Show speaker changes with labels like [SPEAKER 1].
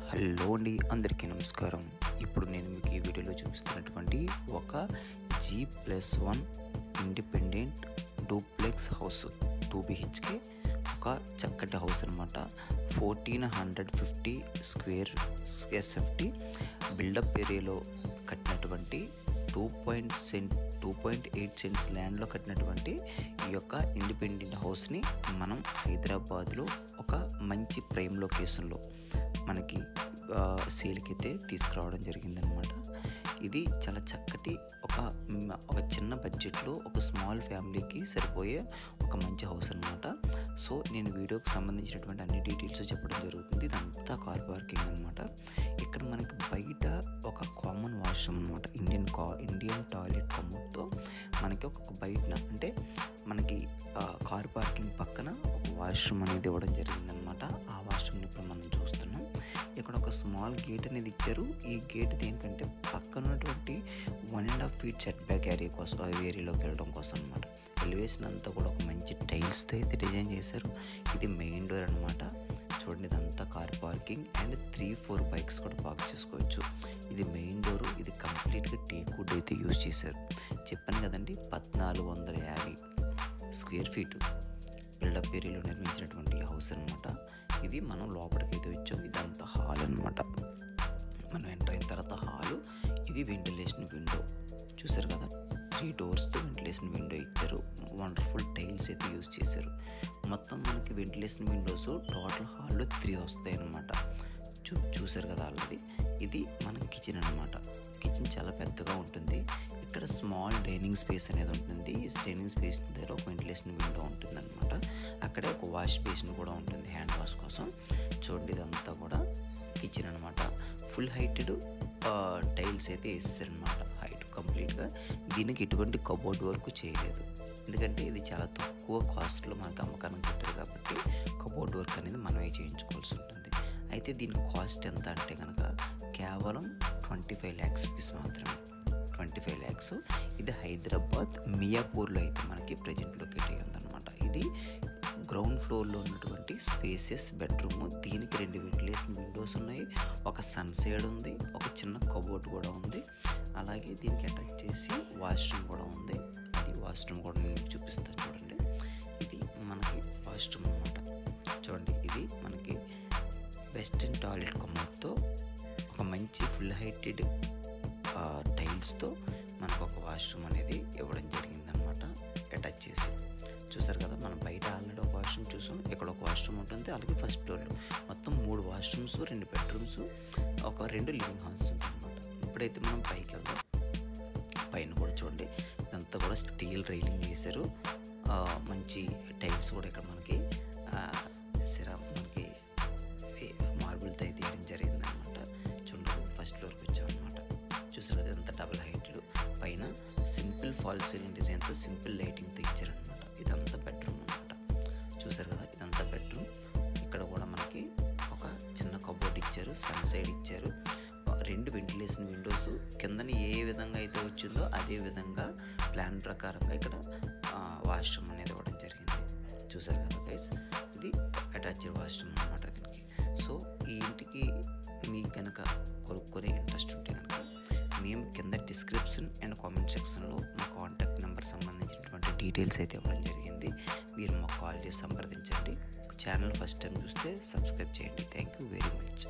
[SPEAKER 1] Hello అండి, అందరికీ నమస్కారం. ఇప్పుడు నేను మీకు ఈ వీడియోలో చూపిస్తున్నటువంటి ఒక G+1 independent duplex house 2 BHK ఒక చక్కటి హౌస్ అనమాట. 1450 స్క్వేర్ SFT బిల్డప్ ఏరియాలో కట్టినటువంటి 2.8 సెంట్స్ ల్యాండ్లో కట్టినటువంటి ఈ యొక్క ఇండిపెండెంట్ హౌస్ని మనం హైదరాబాద్లో ఒక మంచి ప్రైమ్ లొకేషన్లో మనకి సేల్కి అయితే తీసుకురావడం జరిగిందనమాట. ఇది చాలా చక్కటి ఒక చిన్న బడ్జెట్లో ఒక స్మాల్ ఫ్యామిలీకి సరిపోయే ఒక మంచి హౌస్ అనమాట. సో నేను వీడియోకి సంబంధించినటువంటి అన్ని డీటెయిల్స్ చెప్పడం జరుగుతుంది. ఇదంతా కార్ పార్కింగ్ అనమాట. ఇక్కడ మనకి బయట ఒక కామన్ వాష్రూమ్ అనమాట. ఇండియన్ టాయిలెట్ కమోడ్తో మనకి ఒక బయట అంటే మనకి కార్ పార్కింగ్ పక్కన ఒక వాష్రూమ్ అనేది ఇవ్వడం జరిగిందనమాట. ఆ వాష్రూమ్ని ఇప్పుడు మనం చూస్తున్నాం. ఇక్కడ ఒక స్మాల్ గేట్ అనేది ఇచ్చారు. ఈ గేట్ దేనికంటే పక్కన ఉన్నటువంటి 1.5 feet సెట్ బ్యాక్ ఏరియా కోసం ఏరియాలోకి వెళ్ళడం కోసం అనమాట. ఎలివేషన్ అంతా కూడా ఒక మంచి టైల్స్తో అయితే డిజైన్ చేశారు. ఇది మెయిన్ డోర్ అనమాట. చూడండి, ఇదంతా కార్ పార్కింగ్ అండ్ 3-4 బైక్స్ కూడా పార్క్ చేసుకోవచ్చు. ఇది మెయిన్ డోరు. ఇది కంప్లీట్గా టేక్ వుడ్ అయితే యూజ్ చేశారు. చెప్పాను కదండి, 1450 స్క్వేర్ ఫీట్ బిల్డప్ ఏరియాలో నిర్మించినటువంటి హౌస్ అనమాట. ఇది మనం లోపలికి అయితే వచ్చాం. ఇదంతా హాల్ అనమాట. మనం ఎంటర్ అయిన తర్వాత హాలు. ఇది వెంటిలేషన్ విండో చూసారు కదా, 3 doors-తో వెంటిలేషన్ విండో ఇచ్చారు. వండర్ఫుల్ టైల్స్ అయితే యూజ్ చేశారు. మొత్తం మనకి వెంటిలేషన్ విండోస్ టోటల్ హాల్లో 3 వస్తాయి అన్నమాట. చూసారు కదా ఆల్రెడీ. ఇది మన కిచెన్ అనమాట. కిచెన్ చాలా పెద్దగా ఉంటుంది. ఇక్కడ స్మాల్ డైనింగ్ స్పేస్ అనేది ఉంటుంది. ఈ డైనింగ్ స్పేస్ దగ్గర ఒక వెంటిలేషన్ విండో ఉంటుంది అనమాట. అక్కడే ఒక వాష్ బేసిన్ కూడా ఉంటుంది హ్యాండ్ వాష్ కోసం. చూడండి, ఇదంతా కూడా కిచెన్ అనమాట. ఫుల్ హైటెడ్ టైల్స్ అయితే వేస్తారనమాట. హైట్ కంప్లీట్గా. దీనికి ఎటువంటి కబోర్డ్ వర్క్ చేయలేదు. ఎందుకంటే ఇది చాలా తక్కువ కాస్ట్లో మనకు అమ్మకానికి పెట్టారు కాబట్టి కబోర్డ్ వర్క్ అనేది మనమే చేయించుకోవాల్సి ఉంటుంది. అయితే దీని కాస్ట్ ఎంత అంటే కనుక కేవలం 25 lakhs రూపీస్ మాత్రమే. 25 lakhs. ఇది హైదరాబాద్ మియాపూర్లో అయితే మనకి ప్రజెంట్ లొకేట్ అయ్యి ఉందన్నమాట. ఇది గ్రౌండ్ ఫ్లోర్లో ఉన్నటువంటి స్పేసియస్ బెడ్రూమ్. దీనికి 2 వెంటిలేషన్ విండోస్ ఉన్నాయి. ఒక సన్సైడ్ ఉంది. ఒక చిన్న కబోర్డ్ కూడా ఉంది. అలాగే దీనికి అటాచ్ చేసి వాష్రూమ్ కూడా ఉంది. అది వాష్రూమ్ కూడా నేను చూపిస్తాను చూడండి. ఇది మనకి వాష్రూమ్ అనమాట. చూడండి, ఇది మనకి వెస్టర్న్ టాయిలెట్ కమోడ్తో ఒక మంచి ఫుల్ హైటెడ్ టైల్స్తో మనకు ఒక వాష్రూమ్ అనేది ఇవ్వడం జరిగిందనమాట. అటాచ్ చేసి చూసారు కదా, మనం బయట ఆల్రెడీ ఒక వాష్రూమ్ చూసాం. ఇక్కడ ఒక వాష్రూమ్ ఉంటుంది. అలాగే ఫస్ట్ ఫ్లోర్లో మొత్తం 3 వాష్రూమ్స్, 2 బెడ్రూమ్స్, ఒక 2 లివింగ్ హాల్స్ ఉంటాయి అనమాట. ఇప్పుడైతే మనం పైకి వెళ్దాం. పైన కూడా చూడండి, ఇదంతా కూడా స్టీల్ రైలింగ్ చేశారు. మంచి టైల్స్ కూడా ఇక్కడ మనకి మార్బుల్తో అయితే వేయడం జరిగింది అనమాట. చూడండి, ఫస్ట్ ఫ్లోర్కి వచ్చాం అనమాట. చూసారు కదా, ఇదంతా డబుల్ హైటెడ్. పైన సింపుల్ ఫాల్ సీలింగ్ డిజైన్తో సింపుల్ లైటింగ్తో ఇచ్చారనమాట. ఇదంతా బెడ్రూమ్ అనమాట. చూసారు కదా, ఇదంతా బెడ్రూమ్. ఇక్కడ కూడా మనకి ఒక చిన్న కబోర్డ్ ఇచ్చారు. సన్సైడ్ ఇచ్చారు. 2 వెంటిలేషన్ విండోస్. కిందని ఏ విధంగా అయితే వచ్చిందో అదే విధంగా ప్లాన్ ప్రకారంగా ఇక్కడ వాష్రూమ్ అనేది ఇవ్వడం జరిగింది. చూసారు కదా గైస్, ఇది అటాచ్డ్ వాష్రూమ్ అనమాట దీనికి. సో ఈ ఇంటికి మీకు కనుక కొనుక్కునే ఇంట్రెస్ట్ ఉంటే కనుక మేము కింద డిస్క్రిప్షన్ అండ్ కామెంట్ సెక్షన్లో మా కాంటాక్ట్ నెంబర్ సంబంధించినటువంటి డీటెయిల్స్ అయితే ఇవ్వడం జరిగింది. మీరు మాకు కాల్ చేసి సంప్రదించండి. ఛానల్ ఫస్ట్ టైం చూస్తే సబ్స్క్రైబ్ చేయండి. Thank you very much.